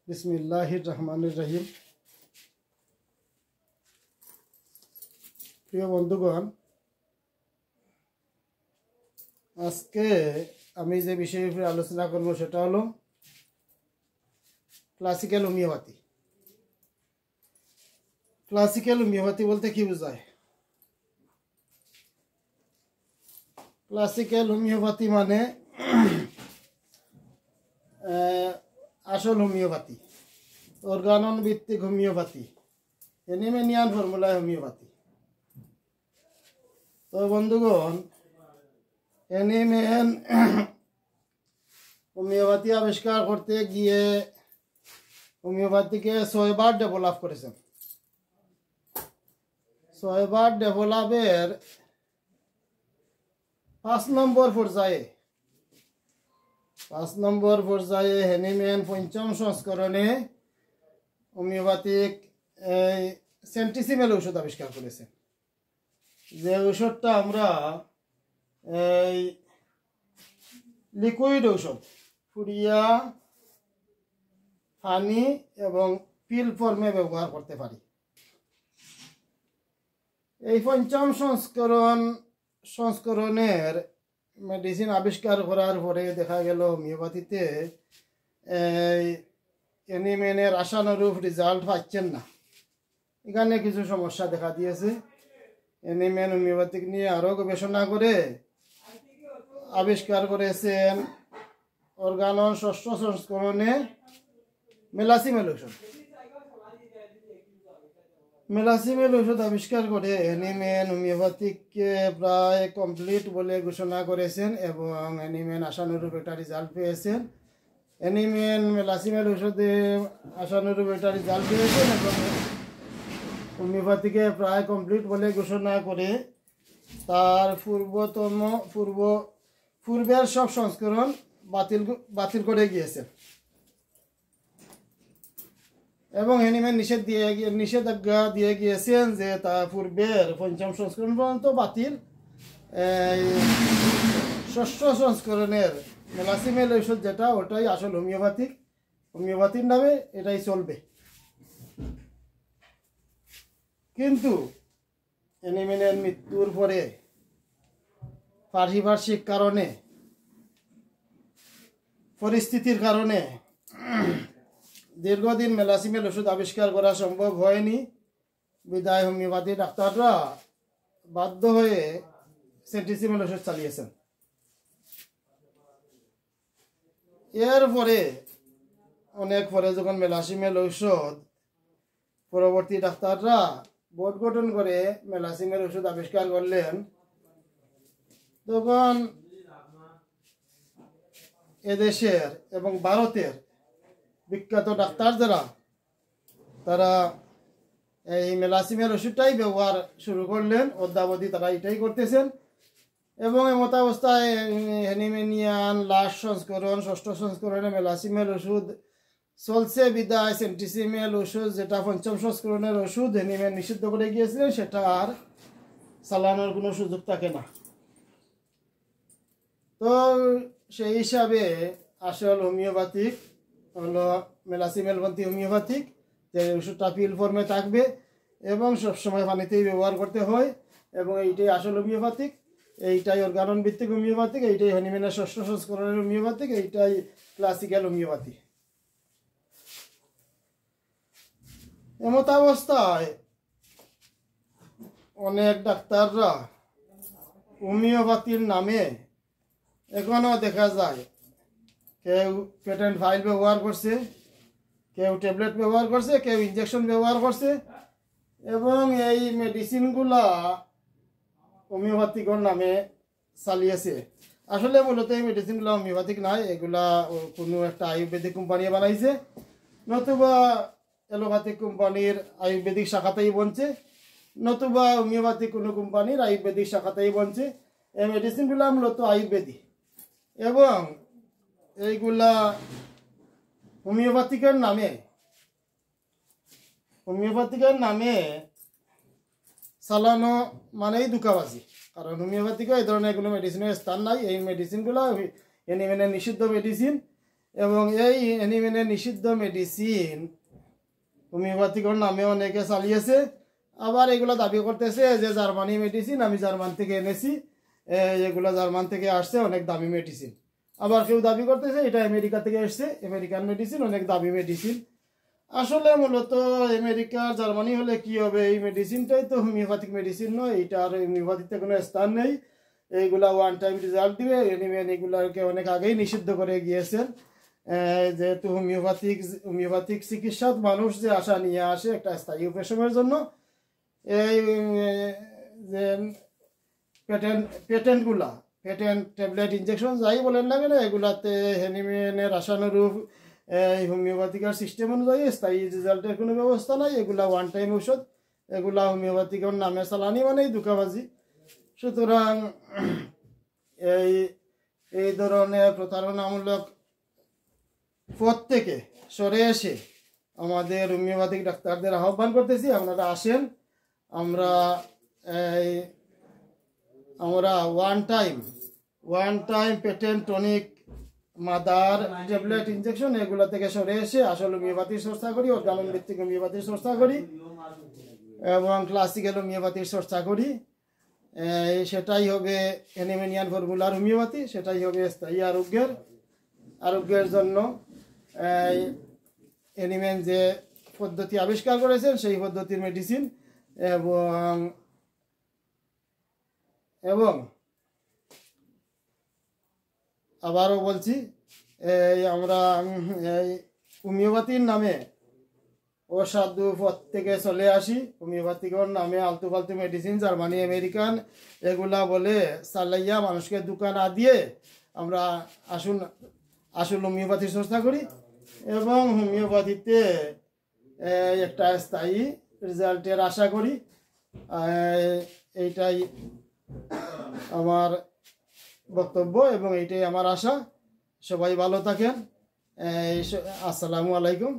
বিসমিল্লাহির রহমানির রহিম। প্রিয় বন্ধুগণ, আজকে আমি যে বিষয়ের উপরে আলোচনা করব সেটা হলো ক্লাসিক্যাল হোমিওপ্যাথি। ক্লাসিক্যাল হোমিওপ্যাথি বলতে কি বোঝায়? ক্লাসিক্যাল হোমিওপ্যাথি মানে আসল হোমিওপ্যাথি, অর্গানন ভিত্তিক হোমিওপ্যাথি, এনিমেনিয়ান ফর্মুলায় হোমিওপ্যাথি। তো বন্ধুগণ, এনিমেন হোমিওপ্যাথি আবিষ্কার করতে গিয়ে হোমিওপ্যাথিকে 6 বার ডেভেলপ করেছেন। 6 বার ডেভেলপের 5 নম্বর পর্যায়ে হেনিম্যান পঞ্চম সংস্করণে হোমিওপ্যাথিক সেন্টিসিমেল ঔষধ আবিষ্কার করেছেন। যে ঔষধটা আমরা লিকুইড ঔষধ, ফুরিয়া, পানি এবং পিল ফর্মে ব্যবহার করতে পারি। এই পঞ্চম সংস্করণের মেডিসিন আবিষ্কার করার পরে দেখা গেল হোমিওপ্যাথিতে এনিমেনের আশানুরূপ রেজাল্ট পাচ্ছেন না। এখানে কিছু সমস্যা দেখা দিয়েছে। এনিমেন হোমিওপ্যাথিক নিয়ে আরও গবেষণা করে আবিষ্কার করেছেন অর্গানন 6ষ্ঠ সংস্করণে মেলাসিমেল ঔষধ আবিষ্কার করে এনিমেন হোমিওপ্যাথিককে প্রায় কমপ্লিট বলে ঘোষণা করেছেন এবং এনিমেন আশানুরূপ একটা রেজাল্ট পেয়েছেন। এনিমেন মেলাসিমেল ঔষধে আশানুরূপ একটা রেজাল্ট পেয়েছেন এবং হোমিওপ্যাথিকে প্রায় কমপ্লিট বলে ঘোষণা করে তার পূর্বের সব সংস্করণ বাতিল করে গিয়েছেন এবং হেনিম্যান নিষেধাজ্ঞা দিয়ে গিয়েছেন যে তা পূর্বের পঞ্চম সংস্করণ পর্যন্ত বাতিল। 6ষ্ঠ সংস্করণের মেলাসিমেল ঔষধ যেটা, ওটাই আসল হোমিওপ্যাথির নামে এটাই চলবে। কিন্তু হেনিম্যানের মৃত্যুর পরে পারিপার্শ্বিক কারণে, পরিস্থিতির কারণে দীর্ঘদিন মেলাসিমেল ওষুধ আবিষ্কার করা সম্ভব হয়নি। বিদায় হোমিওপ্যাথি ডাক্তাররা বাধ্য হয়ে সেন্টিসিমেল ওষুধ চালিয়েছেন। এরপরে অনেক পরে যখন মেলাসিমেল ঔষধ, পরবর্তী ডাক্তাররা বোর্ড গঠন করে মেলাসিমেল ওষুধ আবিষ্কার করলেন, তখন এদেশের এবং ভারতের বিখ্যাত ডাক্তার যারা, তারা এই মেলাসিমেল ওষুধটাই ব্যবহার শুরু করলেন। অদ্যাবধি তারা এটাই করতেছেন এবং এমতাবস্থায় হেনিমেনিয়ান লাস্ট সংস্করণ, 6ষ্ঠ সংস্করণে মেলাসিমেল ওষুধ চলছে। বিদায় সেন্টিসিমেল ওষুধ, যেটা পঞ্চম সংস্করণের ওষুধ হেনিমেন নিষিদ্ধ করে গিয়েছিলেন, সেটা আর চালানোর কোনো সুযোগ থাকে না। তো সেই হিসাবে আসল হোমিওপ্যাথিক হলো মেলাসিমেলপন্থী হোমিওপ্যাথিক, যে ওষুধটা পিল ফর্মে থাকবে এবং সবসময় পানিতেই ব্যবহার করতে হয় এবং এইটাই আসল হোমিওপ্যাথিক, এইটাই অর্গানন ভিত্তিক হোমিওপ্যাথিক, এইটাই হেনিম্যানের 6ষ্ঠ সংস্করণের হোমিওপ্যাথিক, এইটাই ক্লাসিক্যাল হোমিওপ্যাথি। এমতাবস্থায় অনেক ডাক্তাররা হোমিওপ্যাথির নামে এখনো দেখা যায় কেউ পেটেন্ট ফাইল ব্যবহার করছে, কেউ ট্যাবলেট ব্যবহার করছে, কেউ ইঞ্জেকশন ব্যবহার করছে এবং এই মেডিসিনগুলা হোমিওপ্যাথিকর নামে চালিয়েছে। আসলে মূলত এই মেডিসিনগুলো হোমিওপ্যাথিক নয়, এগুলা কোনো একটা আয়ুর্বেদিক কোম্পানি বানাইছে, নতুবা অ্যালোপ্যাথিক কোম্পানির আয়ুর্বেদিক শাখাতেই বনছে, নতুবা হোমিওপ্যাথিক কোনো কোম্পানির আয়ুর্বেদিক শাখাতেই বনছে। এই মেডিসিনগুলো মূলত আয়ুর্বেদিক এবং এইগুলা হোমিওপ্যাথিকের নামে চালানো মানেই ধোঁকাবাজি। কারণ হোমিওপ্যাথিকে এই ধরনের কোনো মেডিসিনের স্থান নাই। এই মেডিসিনগুলো এনিমেনের নিষিদ্ধ মেডিসিন এবং এই অ্যানিমেনের নিষিদ্ধ মেডিসিন হোমিওপ্যাথিকর নামে অনেকে চালিয়েছে। আবার এগুলো দাবি করতেছে যে জার্মানি মেডিসিন, আমি জার্মান থেকে এনেছি, এগুলো জার্মান থেকে আসছে, অনেক দামি মেডিসিন। আবার কেউ দাবি করতেছে এটা আমেরিকা থেকে এসছে, আমেরিকান মেডিসিন, অনেক দামি মেডিসিন। আসলে মূলত আমেরিকা জার্মানি হলে কি হবে, এই মেডিসিনটাই তো হোমিওপ্যাথিক মেডিসিন নয়, এইটার হোমিওপ্যাথিতে কোনো স্থান নেই। এইগুলা ওয়ান টাইম রেজাল্ট দিবে। এনিমেন এগুলাকে অনেক আগেই নিষিদ্ধ করে গিয়েছেন, যেহেতু হোমিওপ্যাথিক চিকিৎসা মানুষ যে আশা নিয়ে আসে একটা স্থায়ী উপশমের জন্য। এই যে পেটেন্ট ট্যাবলেট ইনজেকশন যাই বলেন না কেন, এগুলাতে হ্যানিম্যানের আশানুরূপ এই হোমিওপ্যাথিকার সিস্টেম অনুযায়ী স্থায়ী রেজাল্টের কোনো ব্যবস্থা নাই। এগুলা ওয়ান টাইম ঔষধ, এগুলা হোমিওপ্যাথিকের নামে চালানি মানেই ধোঁকাবাজি। সুতরাং এই ধরনের প্রতারণামূলক পথ থেকে সরে এসে আমাদের হোমিওপ্যাথিক ডাক্তারদের আহ্বান করতেছি, আপনারা আসেন। আমরা one time patent tonic mother tablet injection এগুলো থেকে সরে এসে আসল হোমিওপ্যাথির চর্চা করি, অর্গানন ভিত্তিক হোমিওপ্যাথির চর্চা করি এবং ক্লাসিক্যাল হোমিওপ্যাথির চর্চা করি। সেটাই হবে অ্যানিমেনিয়ান ফর্মুলার হোমিওপ্যাথি, সেটাই হবে স্থায়ী আরোগ্যের জন্য অ্যানিমেন যে পদ্ধতি আবিষ্কার করেছেন সেই পদ্ধতির মেডিসিন। এবং আবারও বলছি, আমরা হোমিওপ্যাথির নামে অসাধু পথ থেকে চলে আসি। হোমিওপ্যাথিকর নামে আলতু ফালতু মেডিসিন জার্মানি আমেরিকান এগুলা বলে চালাইয়া মানুষকে দোকান না দিয়ে আমরা আসল হোমিওপ্যাথির চর্চা করি এবং হোমিওপ্যাথিতে একটা স্থায়ী রেজাল্টের আশা করি। এইটাই আমার বক্তব্য এবং এইটাই আমার আশা। সবাই ভালো থাকেন। আসসালামু আলাইকুম।